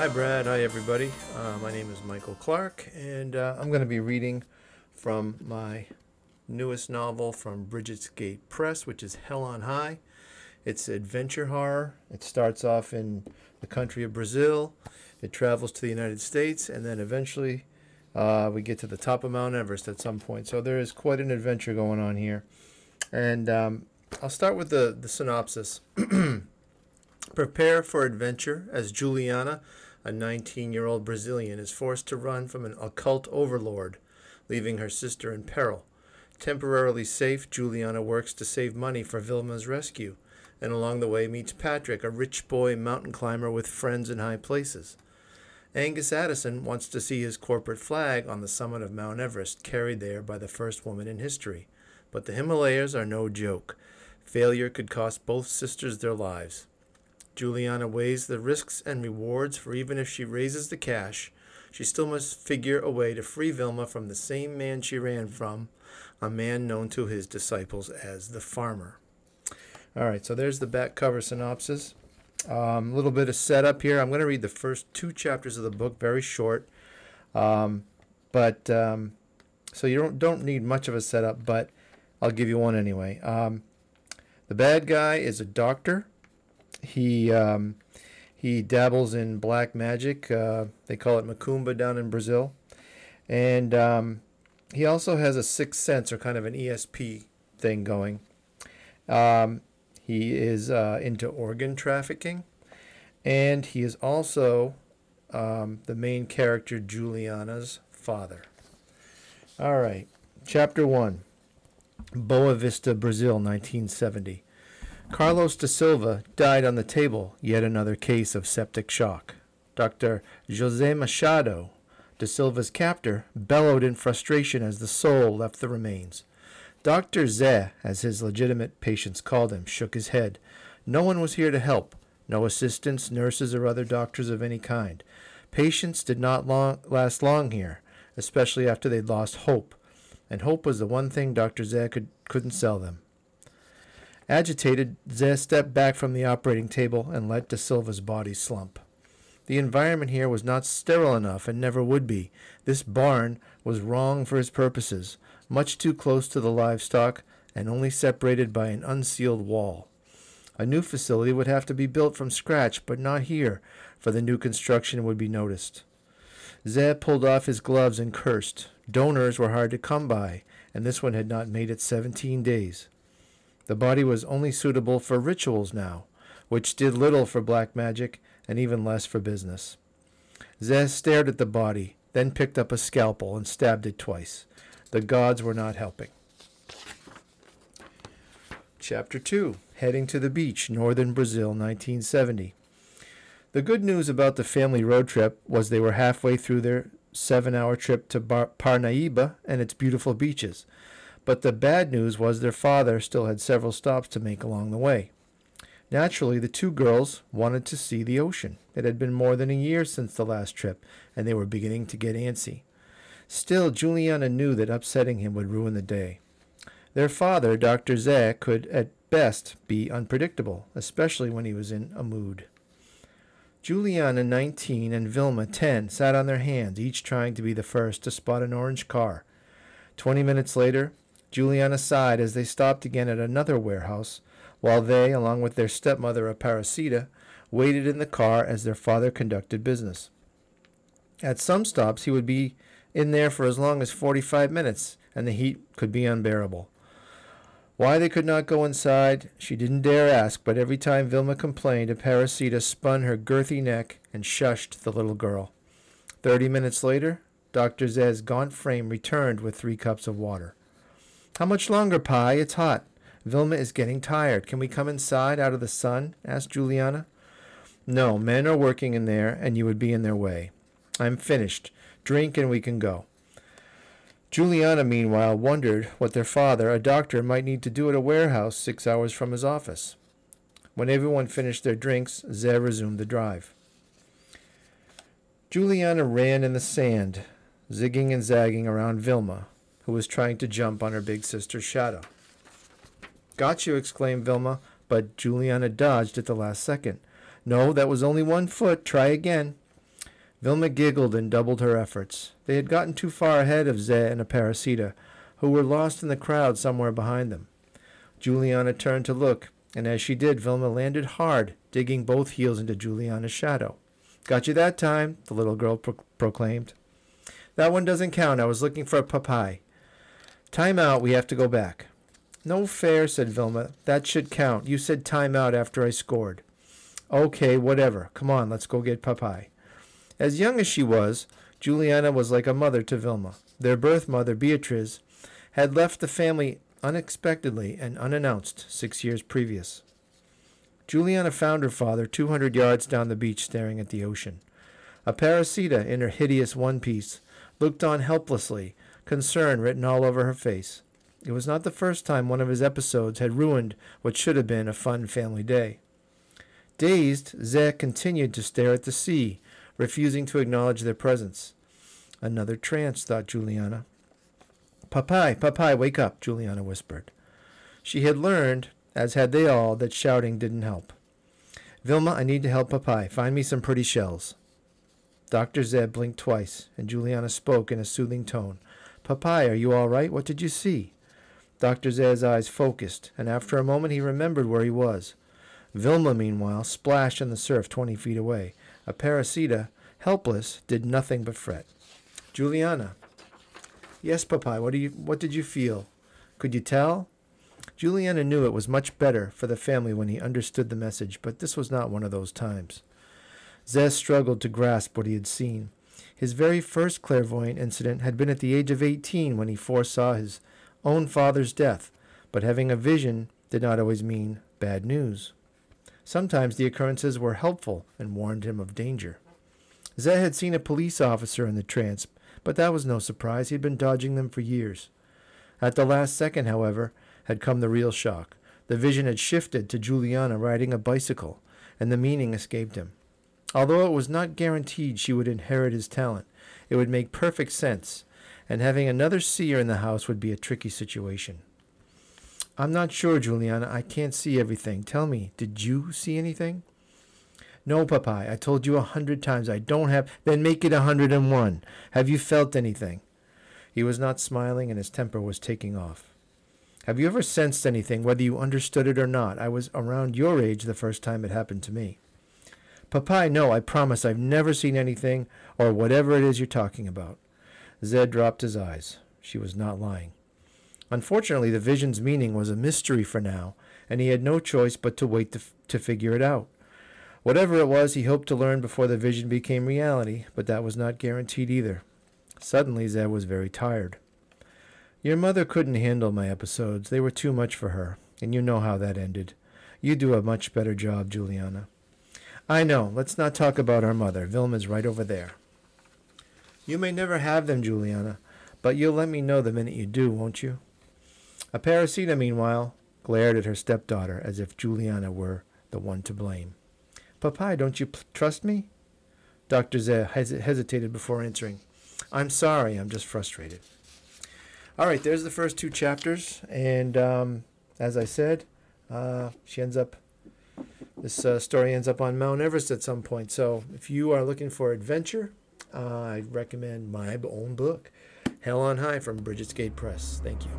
Hi, Brad. Hi, everybody. My name is Michael Clark, and I'm going to be reading from my newest novel from Bridget's Gate Press, which is Hell on High. It's adventure horror. It starts off in the country of Brazil. It travels to the United States, and then eventually we get to the top of Mount Everest at some point. So there is quite an adventure going on here. And I'll start with the synopsis. Prepare for adventure as Juliana, a 19-year-old Brazilian, is forced to run from an occult overlord, leaving her sister in peril. Temporarily safe, Juliana works to save money for Vilma's rescue, and along the way meets Patrick, a rich boy mountain climber with friends in high places. Angus Addison wants to see his corporate flag on the summit of Mount Everest, carried there by the first woman in history. But the Himalayas are no joke. Failure could cost both sisters their lives. Juliana weighs the risks and rewards, for even if she raises the cash, she still must figure a way to free Vilma from the same man she ran from, a man known to his disciples as the Farmer. All right, so there's the back cover synopsis. A little bit of setup here. I'm going to read the first 2 chapters of the book, very short. So you don't need much of a setup, but I'll give you one anyway. The bad guy is a doctor. He dabbles in black magic. They call it macumba down in Brazil. And he also has a sixth sense, or kind of an ESP thing going. He is into organ trafficking. And he is also the main character, Juliana's father. All right. Chapter 1. Boa Vista, Brazil, 1970. Carlos da Silva died on the table, yet another case of septic shock. Dr. José Machado, da Silva's captor, bellowed in frustration as the soul left the remains. Dr. Zé, as his legitimate patients called him, shook his head. No one was here to help. No assistants, nurses, or other doctors of any kind. Patients did not last long here, especially after they'd lost hope. And hope was the one thing Dr. Zé couldn't sell them. Agitated, Zé stepped back from the operating table and let Da Silva's body slump. The environment here was not sterile enough and never would be. This barn was wrong for his purposes, much too close to the livestock and only separated by an unsealed wall. A new facility would have to be built from scratch, but not here, for the new construction would be noticed. Zé pulled off his gloves and cursed. Donors were hard to come by, and this one had not made it 17 days. The body was only suitable for rituals now, which did little for black magic and even less for business. Zé stared at the body, then picked up a scalpel and stabbed it twice. The gods were not helping. Chapter 2. Heading to the beach, northern Brazil, 1970. The good news about the family road trip was they were halfway through their 7-hour trip to Parnaíba and its beautiful beaches. But the bad news was their father still had several stops to make along the way. Naturally, the 2 girls wanted to see the ocean. It had been more than a year since the last trip, and they were beginning to get antsy. Still, Juliana knew that upsetting him would ruin the day. Their father, Dr. Zé, could at best be unpredictable, especially when he was in a mood. Juliana, 19, and Vilma, 10, sat on their hands, each trying to be the first to spot an orange car. 20 minutes later, Juliana sighed as they stopped again at another warehouse, while they, along with their stepmother Aparecida, waited in the car as their father conducted business. At some stops, he would be in there for as long as 45 minutes, and the heat could be unbearable. Why they could not go inside, she didn't dare ask, but every time Vilma complained, Aparecida spun her girthy neck and shushed the little girl. 30 minutes later, Dr. Zé's gaunt frame returned with 3 cups of water. "How much longer, Pi? It's hot. Vilma is getting tired. Can we come inside out of the sun?" asked Juliana. "No, men are working in there, and you would be in their way. I'm finished. Drink and we can go." Juliana, meanwhile, wondered what their father, a doctor, might need to do at a warehouse 6 hours from his office. When everyone finished their drinks, Zé resumed the drive. Juliana ran in the sand, zigging and zagging around Vilma, who was trying to jump on her big sister's shadow. "Got you," exclaimed Vilma, but Juliana dodged at the last second. "No, that was only 1 foot. Try again." Vilma giggled and doubled her efforts. They had gotten too far ahead of Ze and Aparecida, who were lost in the crowd somewhere behind them. Juliana turned to look, and as she did, Vilma landed hard, digging both heels into Juliana's shadow. "Got you that time," the little girl proclaimed. "That one doesn't count. I was looking for a Popeye." "Time out. We have to go back." "No fair," said Vilma. "That should count. You said time out after I scored." "Okay, whatever. Come on, let's go get Popeye." As young as she was, Juliana was like a mother to Vilma. Their birth mother, Beatriz, had left the family unexpectedly and unannounced 6 years previous. Juliana found her father 200 yards down the beach staring at the ocean. Aparecida, in her hideous one-piece, looked on helplessly, concern written all over her face. It was not the first time one of his episodes had ruined what should have been a fun family day. Dazed, Ze continued to stare at the sea, refusing to acknowledge their presence. Another trance, thought Juliana. "Popeye, Popeye, wake up," Juliana whispered. She had learned, as had they all, that shouting didn't help. "Vilma, I need to help Popeye. Find me some pretty shells." Dr. Zeb blinked twice, and Juliana spoke in a soothing tone. "Popeye, are you all right? What did you see?" Dr. Zeb's eyes focused, and after a moment he remembered where he was. Vilma, meanwhile, splashed in the surf 20 feet away. Aparecida, helpless, did nothing but fret. "Juliana." "Yes, Popeye, what did you feel? Could you tell?" Juliana knew it was much better for the family when he understood the message, but this was not one of those times. Zez struggled to grasp what he had seen. His very first clairvoyant incident had been at the age of 18 when he foresaw his own father's death, but having a vision did not always mean bad news. Sometimes the occurrences were helpful and warned him of danger. Zeh had seen a police officer in the trance, but that was no surprise. He had been dodging them for years. At the last second, however, had come the real shock. The vision had shifted to Juliana riding a bicycle, and the meaning escaped him. Although it was not guaranteed she would inherit his talent, it would make perfect sense, and having another seer in the house would be a tricky situation. "I'm not sure, Juliana. I can't see everything. Tell me, did you see anything?" "No, Popeye. I told you 100 times I don't have—" "Then make it 101. Have you felt anything?" He was not smiling, and his temper was taking off. "Have you ever sensed anything, whether you understood it or not? I was around your age the first time it happened to me." "Popeye, no, I promise I've never seen anything, or whatever it is you're talking about." Zed dropped his eyes. She was not lying. Unfortunately, the vision's meaning was a mystery for now, and he had no choice but to wait to figure it out. Whatever it was, he hoped to learn before the vision became reality, but that was not guaranteed either. Suddenly, Zed was very tired. "Your mother couldn't handle my episodes. They were too much for her, and you know how that ended. You do a much better job, Juliana." "I know. Let's not talk about our mother. Vilma's right over there." "You may never have them, Juliana, but you'll let me know the minute you do, won't you?" Aparecida, meanwhile, glared at her stepdaughter as if Juliana were the one to blame. "Popeye, don't you trust me?" Dr. Zeh hesitated before answering. "I'm sorry. I'm just frustrated." All right, there's the first 2 chapters, and as I said, this story ends up on Mount Everest at some point. So if you are looking for adventure, I recommend my own book, Hell on High, from Bridget's Gate Press. Thank you.